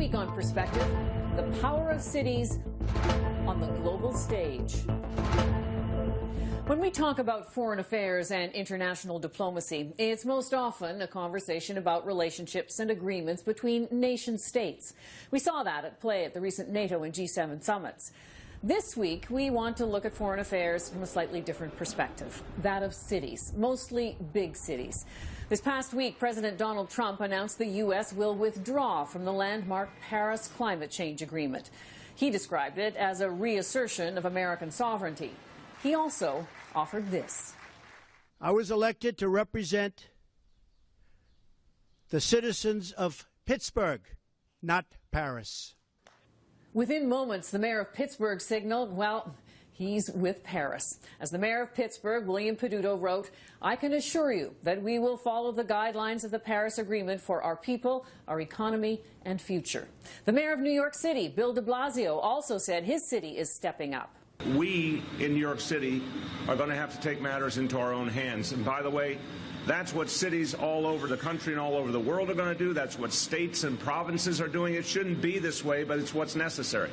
week on Perspective, the power of cities on the global stage. When we talk about foreign affairs and international diplomacy, it's most often a conversation about relationships and agreements between nation states. We saw that at play at the recent NATO and G7 summits. This week, we want to look at foreign affairs from a slightly different perspective, that of cities, mostly big cities. This past week, President Donald Trump announced the U.S. will withdraw from the landmark Paris climate change agreement. He described it as a reassertion of American sovereignty. He also offered this. I was elected to represent the citizens of Pittsburgh, not Paris. Within moments, the mayor of Pittsburgh signaled, well, he's with Paris. As the mayor of Pittsburgh, William Peduto, wrote, "I can assure you that we will follow the guidelines of the Paris Agreement for our people, our economy, and future." The mayor of New York City, Bill de Blasio, also said his city is stepping up. We in New York City are going to have to take matters into our own hands. And by the way, that's what cities all over the country and all over the world are going to do. That's what states and provinces are doing. It shouldn't be this way, but it's what's necessary.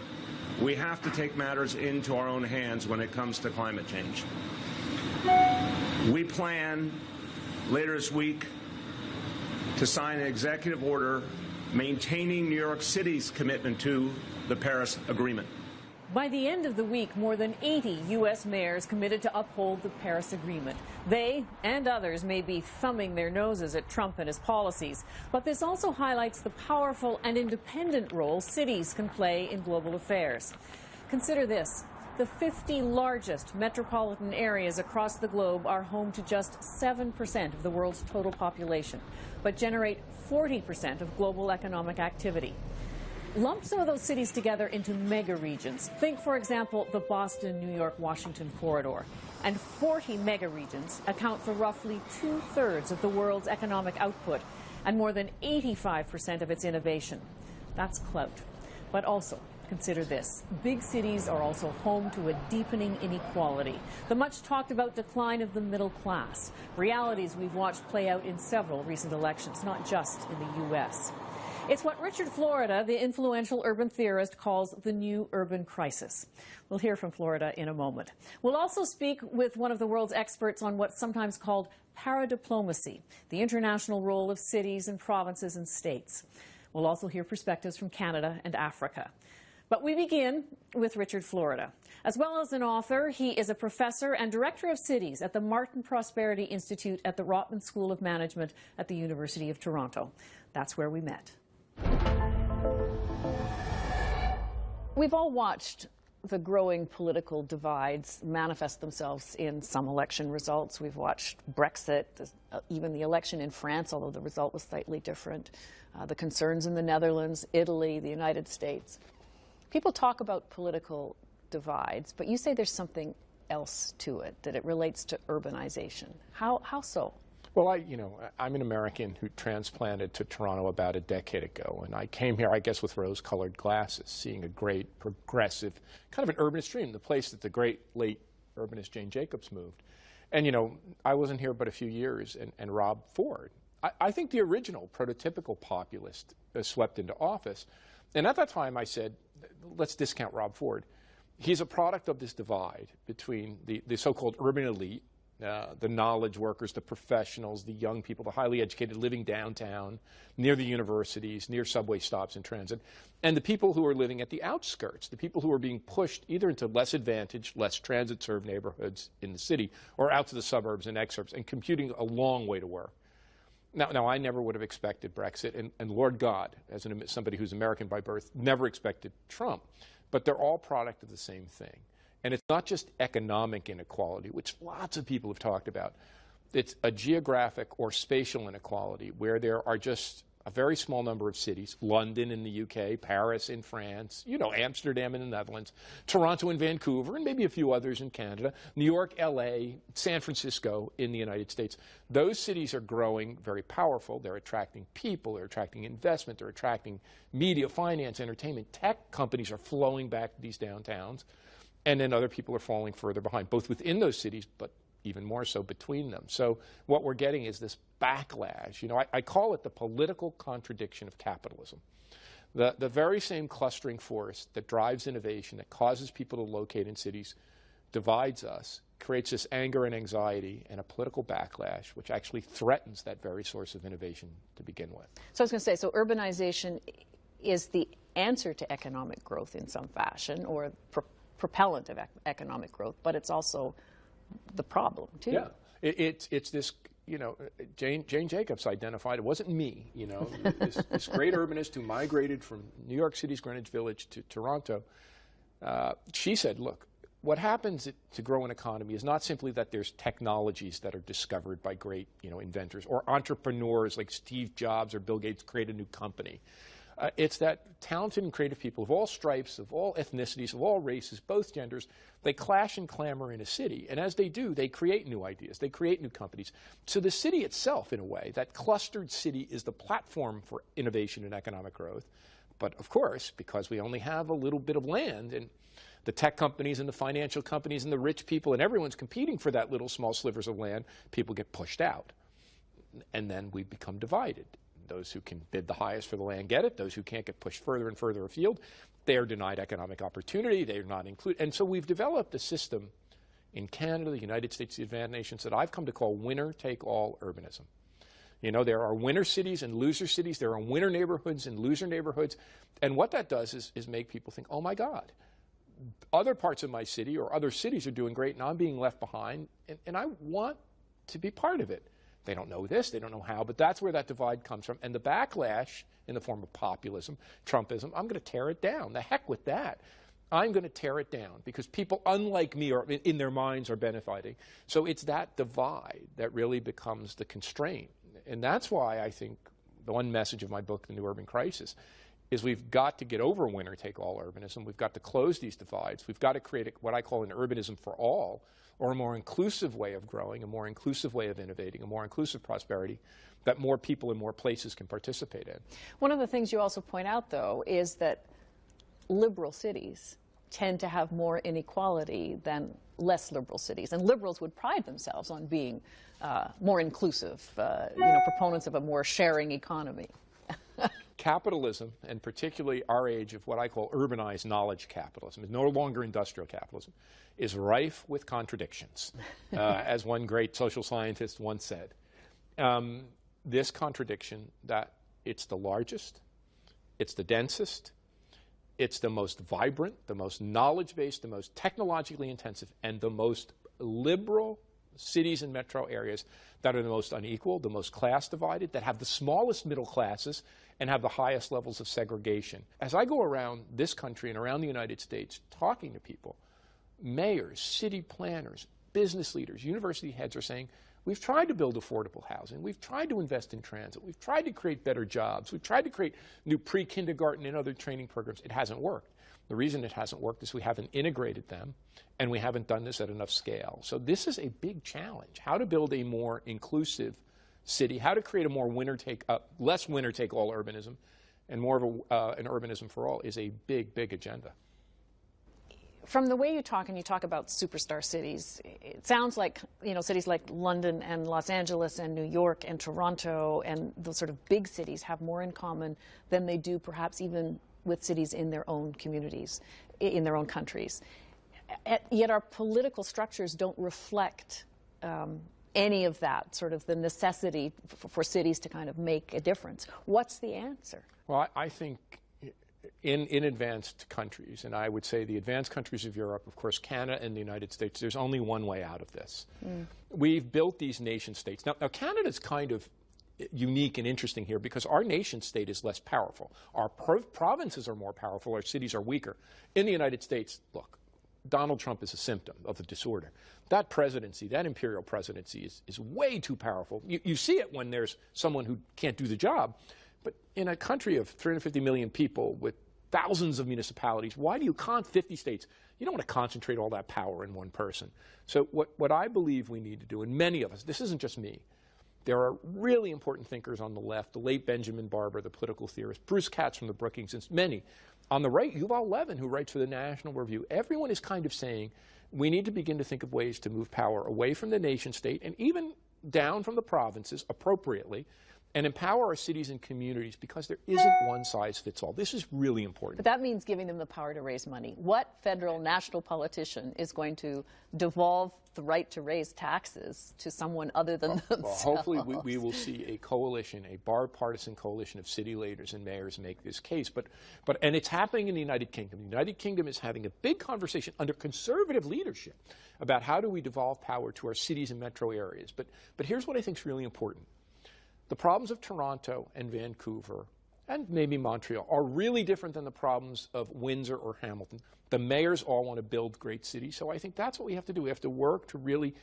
We have to take matters into our own hands when it comes to climate change. We plan later this week to sign an executive order maintaining New York City's commitment to the Paris Agreement. By the end of the week, more than 80 U.S. mayors committed to uphold the Paris Agreement. They and others may be thumbing their noses at Trump and his policies, but this also highlights the powerful and independent role cities can play in global affairs. Consider this. The 50 largest metropolitan areas across the globe are home to just 7% of the world's total population, but generate 40% of global economic activity. Lump some of those cities together into mega regions. Think, for example, the Boston, New York, Washington corridor. And 40 mega regions account for roughly 2/3 of the world's economic output and more than 85% of its innovation. That's clout. But also, consider this. Big cities are also home to a deepening inequality, the much talked about decline of the middle class, realities we've watched play out in several recent elections, not just in the U.S. It's what Richard Florida, the influential urban theorist, calls the new urban crisis. We'll hear from Florida in a moment. We'll also speak with one of the world's experts on what's sometimes called Paradiplomacy, the international role of cities and provinces and states. We'll also hear perspectives from Canada and Africa. But we begin with Richard Florida. As well as an author, he is a professor and director of cities at the Martin Prosperity Institute at the Rotman School of Management at the University of Toronto. That's where we met. We've all watched the growing political divides manifest themselves in some election results. We've watched Brexit, even the election in France, although the result was slightly different, the concerns in the Netherlands, Italy, the United States. People talk about political divides, but you say there's something else to it, that it relates to urbanization. How so? Well, I'm an American who transplanted to Toronto about a decade ago, and I came here, I guess, with rose-colored glasses, seeing a great, progressive, kind of an urbanist dream, the place that the great late urbanist Jane Jacobs moved. And, I wasn't here but a few years, and Rob Ford, I think the original prototypical populist, swept into office. And at that time, I said, let's discount Rob Ford. He's a product of this divide between the so-called urban elite, the knowledge workers, the professionals, the young people, the highly educated living downtown, near the universities, near subway stops and transit, and the people who are living at the outskirts, the people who are being pushed either into less advantaged, less transit-served neighborhoods in the city or out to the suburbs and exurbs and commuting a long way to work. Now I never would have expected Brexit, and Lord God, as somebody who's American by birth, never expected Trump. But they're all product of the same thing. And it's not just economic inequality, which lots of people have talked about. It's a geographic or spatial inequality where there are just a very small number of cities, London in the UK, Paris in France, Amsterdam in the Netherlands, Toronto and Vancouver, and maybe a few others in Canada, New York, LA, San Francisco in the United States. Those cities are growing very powerful. They're attracting people, they're attracting investment, they're attracting media, finance, entertainment. Tech companies are flowing back to these downtowns, and then other people are falling further behind, both within those cities, but even more so between them. So what we're getting is this backlash. I call it the political contradiction of capitalism. The very same clustering force that drives innovation, that causes people to locate in cities, divides us, creates this anger and anxiety and a political backlash, which actually threatens that very source of innovation to begin with. So I was going to say, so urbanization is the answer to economic growth in some fashion, or propellant of economic growth, but it's also the problem, too. Yeah, it's this, you know, Jane Jacobs identified, it wasn't me, you know, this great urbanist who migrated from New York City's Greenwich Village to Toronto. She said, look, what happens to grow an economy is not simply that there's technologies that are discovered by great, you know, inventors, or entrepreneurs like Steve Jobs or Bill Gates create a new company. It's that talented and creative people of all stripes, of all ethnicities, of all races, both genders, they clash and clamor in a city. And as they do, they create new ideas. They create new companies. So the city itself, in a way, that clustered city is the platform for innovation and economic growth. But of course, because we only have a little bit of land, and the tech companies and the financial companies and the rich people and everyone's competing for that little small slivers of land, people get pushed out. And then we become divided. Those who can bid the highest for the land get it. Those who can't get pushed further and further afield, they are denied economic opportunity. They are not included. And so we've developed a system in Canada, the United States, the advanced nations, that I've come to call winner-take-all urbanism. You know, there are winner cities and loser cities. There are winner neighborhoods and loser neighborhoods. And what that does is make people think, oh, my God, other parts of my city or other cities are doing great and I'm being left behind, and I want to be part of it. They don't know this, they don't know how, but that's where that divide comes from. And the backlash in the form of populism, Trumpism, I'm going to tear it down. The heck with that. I'm going to tear it down because people, unlike me, are in their minds are benefiting. So it's that divide that really becomes the constraint. And that's why I think the one message of my book, The New Urban Crisis, is we've got to get over winner-take-all urbanism. We've got to close these divides. We've got to create what I call an urbanism for all, or a more inclusive way of growing, a more inclusive way of innovating, a more inclusive prosperity that more people in more places can participate in. One of the things you also point out, though, is that liberal cities tend to have more inequality than less liberal cities. And liberals would pride themselves on being more inclusive, you know, proponents of a more sharing economy. Capitalism, and particularly our age of what I call urbanized knowledge capitalism, is no longer industrial capitalism, is rife with contradictions, as one great social scientist once said. This contradiction that it's the largest, it's the densest, it's the most vibrant, the most knowledge-based, the most technologically intensive, and the most liberal cities and metro areas that are the most unequal, the most class divided, that have the smallest middle classes and have the highest levels of segregation. As I go around this country and around the United States talking to people, mayors, city planners, business leaders, university heads are saying, we've tried to build affordable housing, we've tried to invest in transit, we've tried to create better jobs, we've tried to create new pre-kindergarten and other training programs. It hasn't worked. The reason it hasn't worked is we haven't integrated them, and we haven't done this at enough scale. So this is a big challenge, how to build a more inclusive city, how to create a more less winner-take-all urbanism, and more of an urbanism for all is a big, big agenda. From the way you talk, and you talk about superstar cities, it sounds like, you know, cities like London and Los Angeles and New York and Toronto and those sort of big cities have more in common than they do perhaps even with cities in their own communities, in their own countries. Yet our political structures don't reflect any of that, sort of the necessity for cities to kind of make a difference. What's the answer? Well, I think in advanced countries, and I would say the advanced countries of Europe, of course, Canada and the United States, there's only one way out of this. We've built these nation states. Now Canada's kind of unique and interesting here because our nation state is less powerful. Our provinces are more powerful, our cities are weaker. In the United States, look, Donald Trump is a symptom of the disorder. That presidency, that imperial presidency is way too powerful. You see it when there's someone who can't do the job. But in a country of 350 million people with thousands of municipalities, why do you 50 states? You don't want to concentrate all that power in one person. So what I believe we need to do, and many of us, this isn't just me, there are really important thinkers on the left, the late Benjamin Barber, the political theorist, Bruce Katz from the Brookings, and many. On the right, Yuval Levin, who writes for the National Review. Everyone is kind of saying we need to begin to think of ways to move power away from the nation state and even down from the provinces appropriately and empower our cities and communities, because there isn't one size fits all. This is really important. But that means giving them the power to raise money. What federal national politician is going to devolve the right to raise taxes to someone other than themselves? Well, hopefully we will see a coalition, a bipartisan coalition of city leaders and mayors make this case. And it's happening in the United Kingdom. The United Kingdom is having a big conversation under conservative leadership about how do we devolve power to our cities and metro areas. But here's what I think is really important. The problems of Toronto and Vancouver and maybe Montreal are really different than the problems of Windsor or Hamilton. The mayors all want to build great cities, so I think that's what we have to do. We have to work to really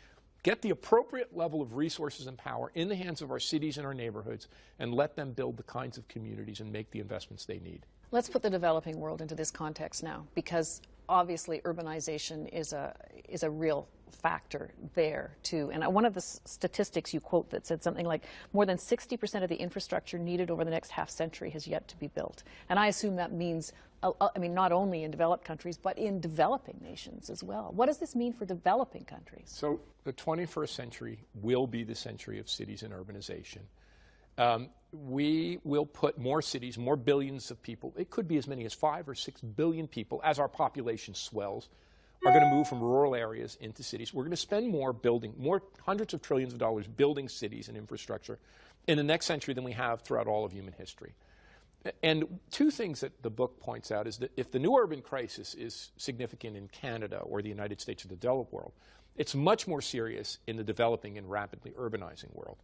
get the appropriate level of resources and power in the hands of our cities and our neighborhoods and let them build the kinds of communities and make the investments they need. Let's put the developing world into this context now, because obviously urbanization is a real factor there too. And one of the statistics you quote that said something like more than 60% of the infrastructure needed over the next half century has yet to be built. And I assume that means, I mean, not only in developed countries, but in developing nations as well. What does this mean for developing countries? So the 21st century will be the century of cities and urbanization. We will put more cities, more billions of people, it could be as many as 5 or 6 billion people as our population swells, are going to move from rural areas into cities. We're going to spend more building, more hundreds of trillions of dollars building cities and infrastructure in the next century than we have throughout all of human history. And two things that the book points out is that if the new urban crisis is significant in Canada or the United States or the developed world, it's much more serious in the developing and rapidly urbanizing world.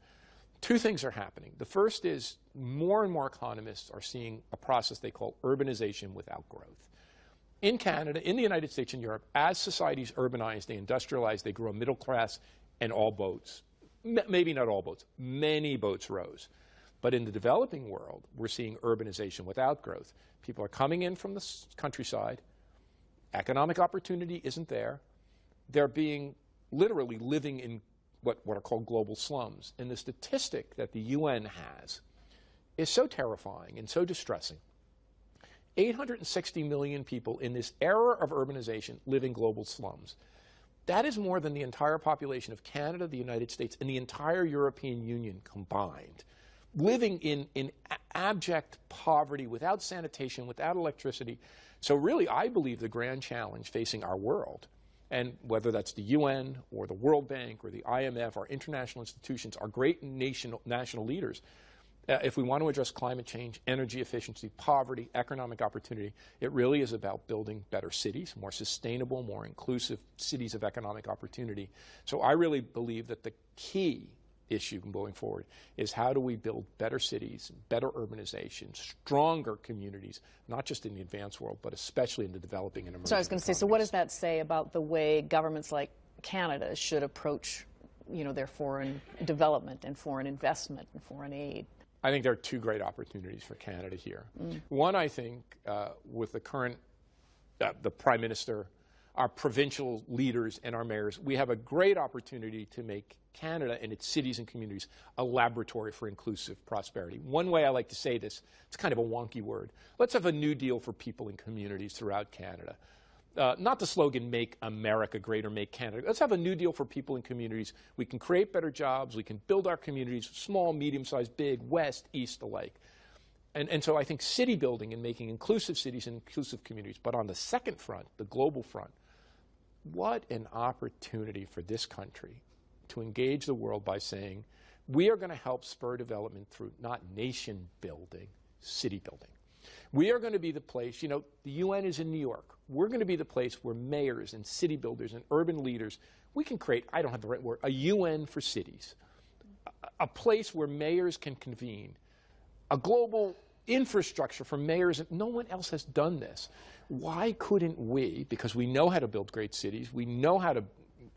Two things are happening. The first is more and more economists are seeing a process they call urbanization without growth. In Canada, in the United States and Europe, as societies urbanize, they industrialize, they grow a middle class, and all boats, maybe not all boats, many boats rose. But in the developing world, we're seeing urbanization without growth. People are coming in from the countryside. Economic opportunity isn't there. They're being literally living in what are called global slums. And the statistic that the UN has is so terrifying and so distressing. 860 million people in this era of urbanization live in global slums. That is more than the entire population of Canada, the United States, and the entire European Union combined, living in abject poverty, without sanitation, without electricity. So really, I believe the grand challenge facing our world, and whether that's the UN or the World Bank or the IMF, our international institutions, our great national leaders, if we want to address climate change, energy efficiency, poverty, economic opportunity, it really is about building better cities, more sustainable, more inclusive cities of economic opportunity. So I really believe that the key issue going forward is how do we build better cities, better urbanization, stronger communities, not just in the advanced world, but especially in the developing and emerging So I was going to say, so what does that say about the way governments like Canada should approach, their foreign development and foreign investment and foreign aid? I think there are two great opportunities for Canada here. One, I think, with the current, the Prime Minister, our provincial leaders and our mayors, we have a great opportunity to make Canada and its cities and communities a laboratory for inclusive prosperity. One way I like to say this, it's kind of a wonky word. Let's have a new deal for people and communities throughout Canada. Not the slogan, make America great or make Canada. Let's have a new deal for people and communities. We can create better jobs. We can build our communities, small, medium-sized, big, west, east alike. And so I think city building and making inclusive cities and inclusive communities. But on the second front, the global front, what an opportunity for this country to engage the world by saying, we are going to help spur development through not nation building, city building. We are going to be the place, the UN is in New York. We're going to be the place where mayors and city builders and urban leaders, we can create, I don't have the right word, a UN for cities, a place where mayors can convene, a global infrastructure for mayors. No one else has done this. Why couldn't we, because we know how to build great cities, we know how to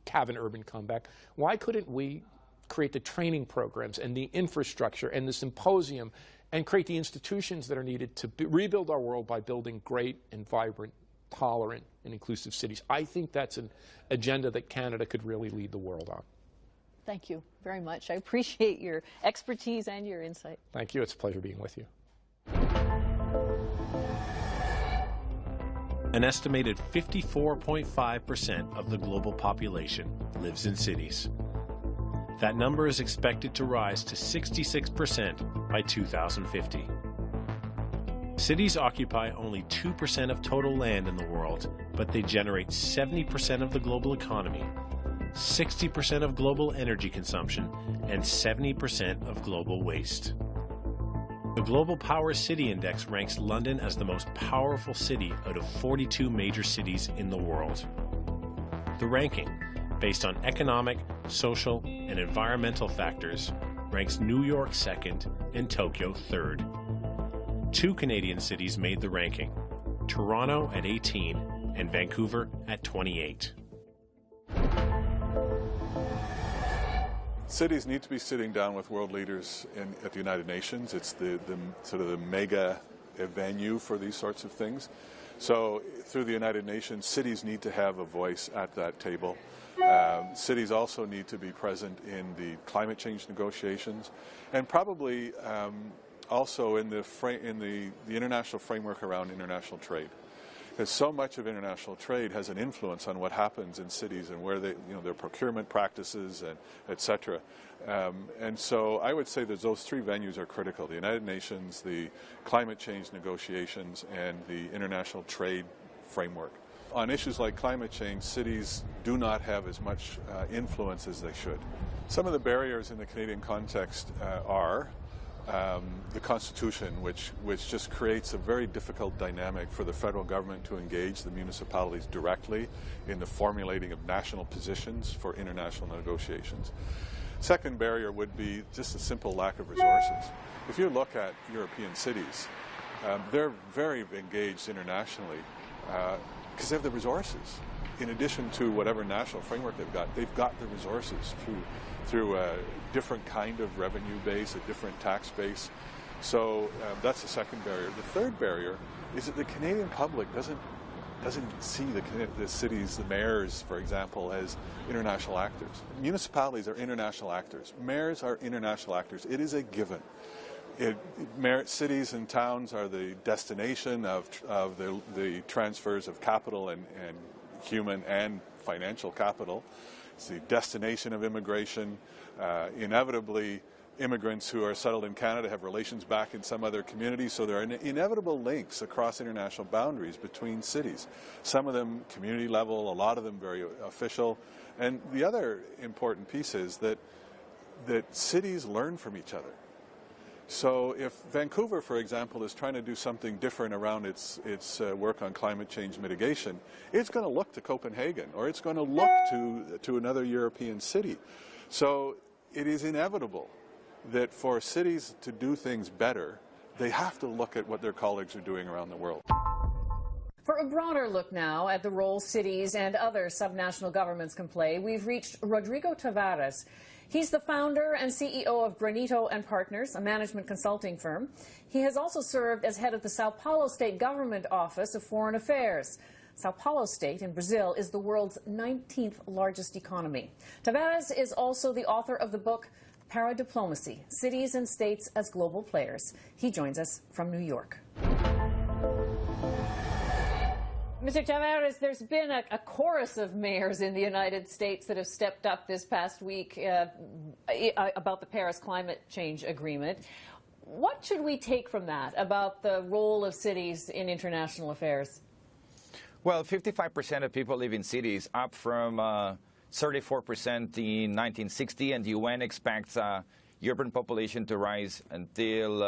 have an urban comeback, why couldn't we create the training programs and the infrastructure and the symposium and create the institutions that are needed to rebuild our world by building great and vibrant, tolerant, and inclusive cities? I think that's an agenda that Canada could really lead the world on. Thank you very much. I appreciate your expertise and your insight. Thank you. It's a pleasure being with you. An estimated 54.5% of the global population lives in cities. That number is expected to rise to 66% by 2050. Cities occupy only 2% of total land in the world, but they generate 70% of the global economy, 60% of global energy consumption, and 70% of global waste. The Global Power City Index ranks London as the most powerful city out of 42 major cities in the world. The ranking, based on economic, social, and environmental factors, ranks New York second and Tokyo third. 2 Canadian cities made the ranking, Toronto at 18 and Vancouver at 28. Cities need to be sitting down with world leaders at the United Nations. It's the sort of the mega venue for these sorts of things. So through the United Nations, cities need to have a voice at that table. Cities also need to be present in the climate change negotiations, and probably also in the international framework around international trade. Because so much of international trade has an influence on what happens in cities and where their procurement practices and et cetera. And so I would say that those 3 venues are critical: the United Nations, the climate change negotiations, and the international trade framework. On issues like climate change, cities do not have as much influence as they should. Some of the barriers in the Canadian context are the Constitution, which just creates a very difficult dynamic for the federal government to engage the municipalities directly in the formulating of national positions for international negotiations. Second barrier would be just a simple lack of resources. If you look at European cities, they're very engaged internationally because they have the resources. In addition to whatever national framework they've got the resources through a different kind of revenue base, a different tax base. So that's the second barrier. The third barrier is that the Canadian public doesn't see the cities, the mayors, for example, as international actors. Municipalities are international actors. Mayors are international actors. It is a given. Cities and towns are the destination of the transfers of capital and human and financial capital. It's the destination of immigration. Inevitably, immigrants who are settled in Canada have relations back in some other community, so there are inevitable links across international boundaries between cities. Some of them community level, a lot of them very official. And the other important piece is that cities learn from each other. So if Vancouver, for example, is trying to do something different around its work on climate change mitigation, it's going to look to Copenhagen, or it's going to look to another European city. So it is inevitable that for cities to do things better, they have to look at what their colleagues are doing around the world. For a broader look now at the role cities and other subnational governments can play, we've reached Rodrigo Tavares. He's the founder and CEO of Granito & Partners, a management consulting firm. He has also served as head of the Sao Paulo State Government Office of Foreign Affairs. Sao Paulo State in Brazil is the world's 19th largest economy. Tavares is also the author of the book Paradiplomacy, Cities and States as Global Players. He joins us from New York. Mr. Tavares, there's been a chorus of mayors in the United States that have stepped up this past week about the Paris climate change agreement. What should we take from that about the role of cities in international affairs? Well, 55% of people live in cities, up from 34% in 1960, and the UN expects urban population to rise until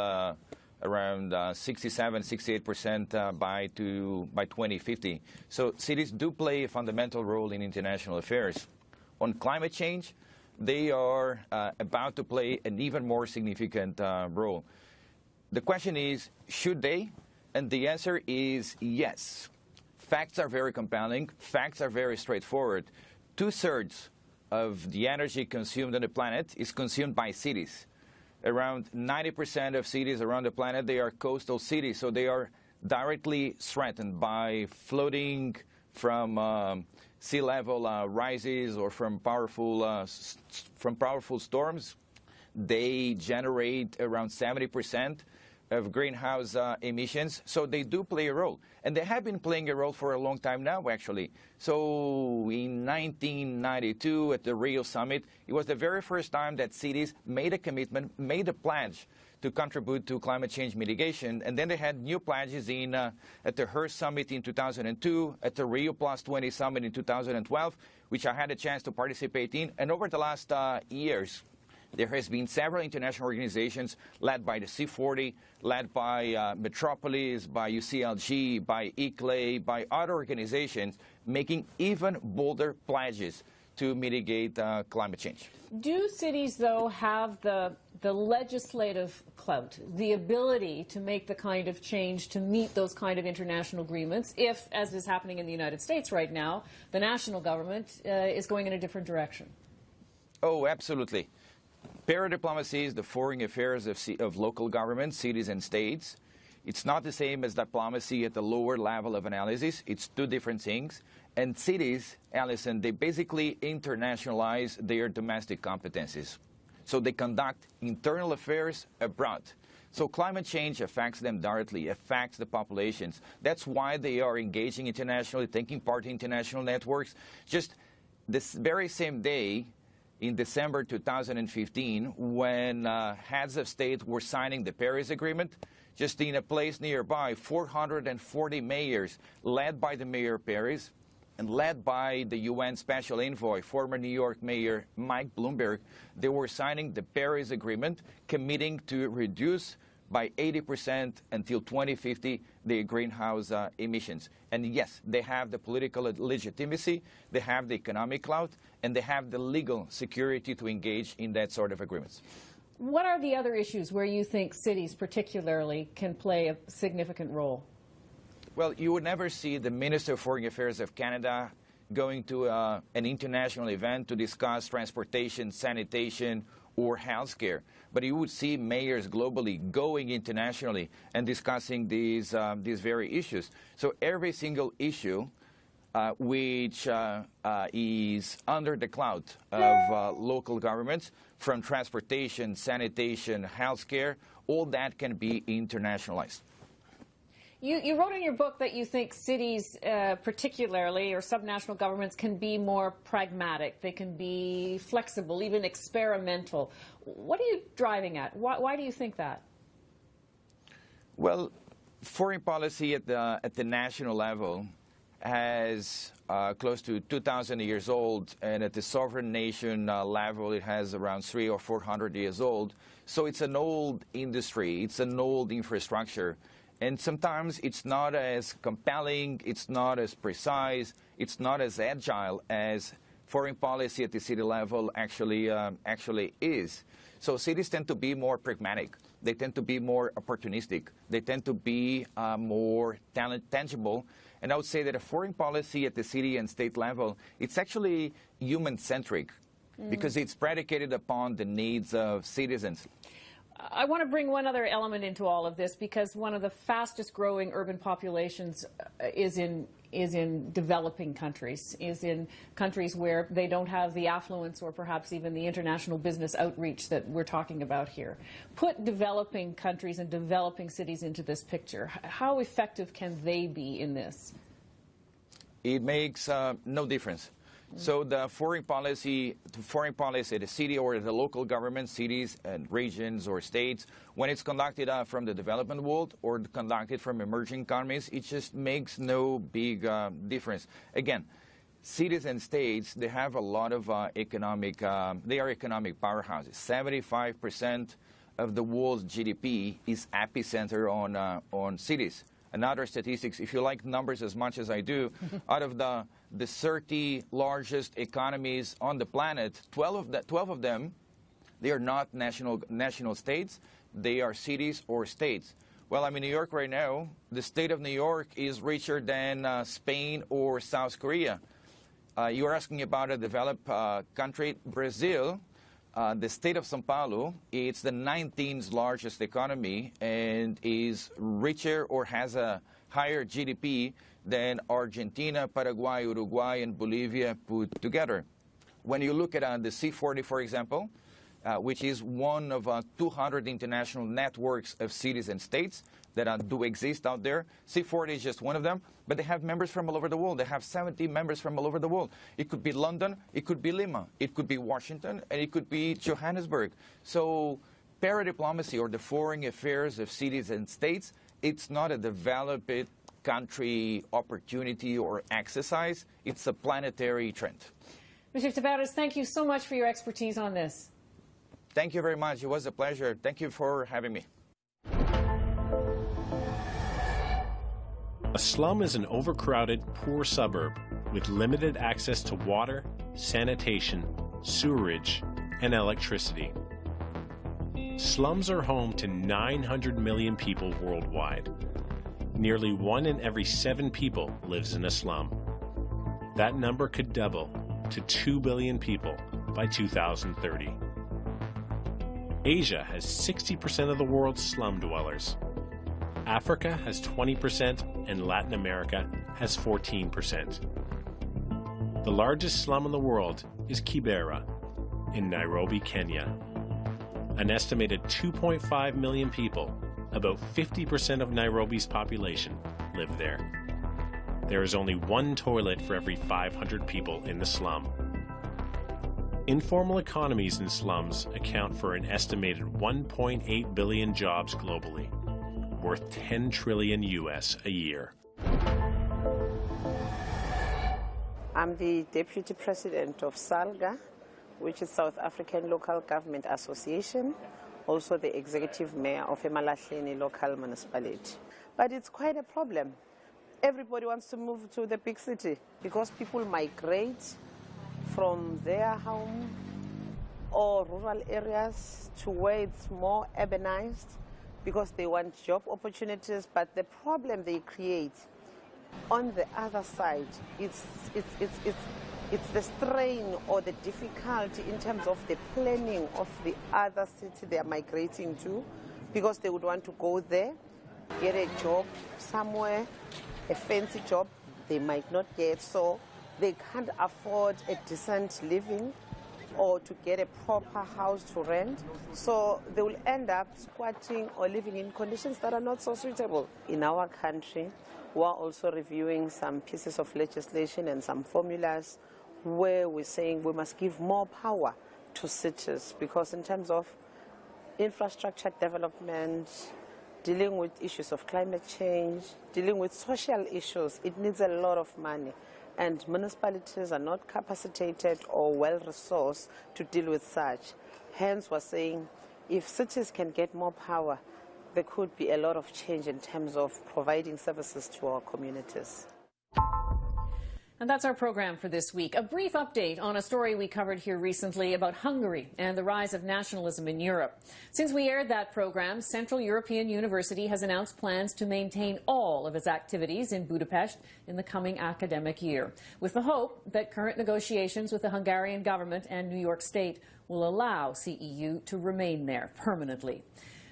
around 67–68% by 2050. So cities do play a fundamental role in international affairs. On climate change, they are about to play an even more significant role. The question is, should they? And the answer is yes. Facts are very compelling. Facts are very straightforward. 2/3 of the energy consumed on the planet is consumed by cities. Around 90% of cities around the planet, they are coastal cities, so they are directly threatened by flooding from sea level rises or from powerful storms. They generate around 70% of greenhouse emissions. So they do play a role. And they have been playing a role for a long time now, actually. So in 1992 at the Rio Summit, it was the very first time that cities made a commitment, made a pledge to contribute to climate change mitigation. And then they had new pledges at the Hearst Summit in 2002, at the Rio Plus 20 Summit in 2012, which I had a chance to participate in. And over the last years, there has been several international organizations led by the C40, led by Metropolis, by UCLG, by ICLEI, by other organizations, making even bolder pledges to mitigate climate change. Do cities, though, have the legislative clout, the ability to make the kind of change to meet those kind of international agreements if, as is happening in the United States right now, the national government is going in a different direction? Oh, absolutely. Paradiplomacy is the foreign affairs of local governments, cities and states. It's not the same as diplomacy at the lower level of analysis. It's two different things. And cities, Alison, they basically internationalize their domestic competencies. So they conduct internal affairs abroad. So climate change affects them directly, affects the populations. That's why they are engaging internationally, taking part in international networks. Just this very same day, in December 2015, when heads of state were signing the Paris Agreement, just in a place nearby, 440 mayors, led by the mayor of Paris, and led by the UN Special Envoy, former New York Mayor Mike Bloomberg, they were signing the Paris Agreement, committing to reduce by 80% until 2050 the greenhouse emissions. And yes, they have the political legitimacy, they have the economic clout, and they have the legal security to engage in that sort of agreements. What are the other issues where you think cities particularly can play a significant role? Well, you would never see the Minister of Foreign Affairs of Canada going to an international event to discuss transportation, sanitation, or healthcare. But you would see mayors globally going internationally and discussing these very issues. So every single issue which is under the cloud of local governments, from transportation, sanitation, healthcare, all that can be internationalized. You wrote in your book that you think cities particularly, or subnational governments, can be more pragmatic. They can be flexible, even experimental. What are you driving at? Why do you think that? Well, foreign policy at the national level has close to 2,000 years old, and at the sovereign nation level it has around 300 or 400 years old. So it's an old industry, it's an old infrastructure. And sometimes it's not as compelling, it's not as precise, it's not as agile as foreign policy at the city level actually is. So cities tend to be more pragmatic. They tend to be more opportunistic. They tend to be more tangible. And I would say that a foreign policy at the city and state level, it's actually human-centric because it's predicated upon the needs of citizens. I want to bring one other element into all of this, because one of the fastest growing urban populations is in developing countries, is in countries where they don't have the affluence or perhaps even the international business outreach that we're talking about here. Put developing countries and developing cities into this picture. How effective can they be in this? It makes no difference. So the foreign policy, the city or the local government, cities and regions or states, when it's conducted from the development world or conducted from emerging economies, it just makes no big difference. Again, cities and states, they have a lot of economic powerhouses. 75% of the world's GDP is epicenter on cities. Another statistics, if you like numbers as much as I do, out of the 30 largest economies on the planet, 12 of them, they are not national states, they are cities or states. Well, I'm in New York right now. The state of New York is richer than Spain or South Korea. You are asking about a developed country, Brazil. The state of São Paulo, it's the 19th largest economy and is richer or has a higher GDP than Argentina, Paraguay, Uruguay, and Bolivia put together. When you look at the C40, for example, which is one of 200 international networks of cities and states that do exist out there. C40 is just one of them, but they have members from all over the world. They have 70 members from all over the world. It could be London, it could be Lima, it could be Washington, and it could be Johannesburg. So Paradiplomacy, or the foreign affairs of cities and states, it's not a developed country opportunity or exercise. It's a planetary trend. Mr. Tavares, thank you so much for your expertise on this. Thank you very much. It was a pleasure. Thank you for having me. A slum is an overcrowded, poor suburb with limited access to water, sanitation, sewerage, and electricity. Slums are home to 900 million people worldwide. Nearly 1 in every 7 people lives in a slum. That number could double to 2 billion people by 2030. Asia has 60% of the world's slum dwellers. Africa has 20%, and Latin America has 14%. The largest slum in the world is Kibera in Nairobi, Kenya. An estimated 2.5 million people, about 50% of Nairobi's population, live there. There is only 1 toilet for every 500 people in the slum. Informal economies in slums account for an estimated 1.8 billion jobs globally, worth 10 trillion US a year. I'm the Deputy President of SALGA, which is South African Local Government Association, also the Executive Mayor of Emalahleni Local Municipality. But it's quite a problem. Everybody wants to move to the big city because people migrate from their home or rural areas to where it's more urbanized because they want job opportunities. But the problem they create on the other side, it's the strain or the difficulty in terms of the planning of the other city they are migrating to, because they would want to go there, get a job somewhere, a fancy job they might not get, so they can't afford a decent living or to get a proper house to rent. So they will end up squatting or living in conditions that are not so suitable. In our country, we are also reviewing some pieces of legislation and some formulas where we're saying we must give more power to cities, because in terms of infrastructure development, dealing with issues of climate change, dealing with social issues, it needs a lot of money. And municipalities are not capacitated or well-resourced to deal with such. Hence, we're saying if cities can get more power, there could be a lot of change in terms of providing services to our communities. And that's our program for this week. A brief update on a story we covered here recently about Hungary and the rise of nationalism in Europe. Since we aired that program, Central European University has announced plans to maintain all of its activities in Budapest in the coming academic year, with the hope that current negotiations with the Hungarian government and New York State will allow CEU to remain there permanently.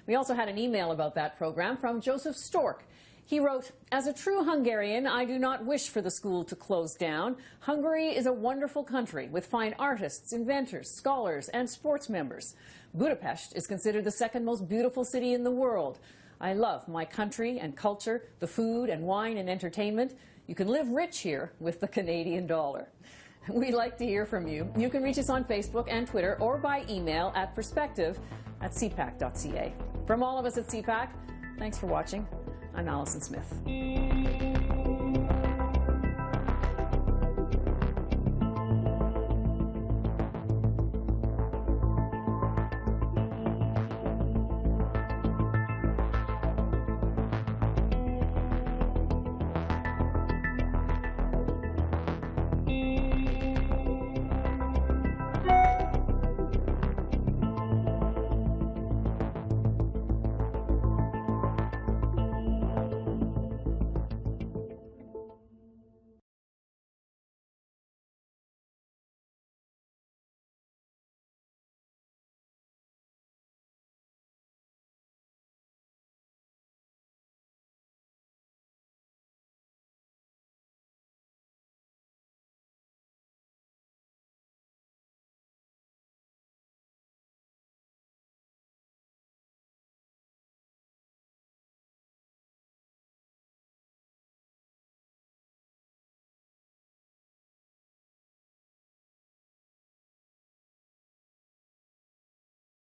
We also had an email about that program from Joseph Stork. He wrote, "As a true Hungarian, I do not wish for the school to close down. Hungary is a wonderful country with fine artists, inventors, scholars, and sports members. Budapest is considered the second most beautiful city in the world. I love my country and culture, the food and wine and entertainment. You can live rich here with the Canadian dollar." We'd like to hear from you. You can reach us on Facebook and Twitter or by email at perspective@cpac.ca. From all of us at CPAC, thanks for watching. I'm Alison Smith.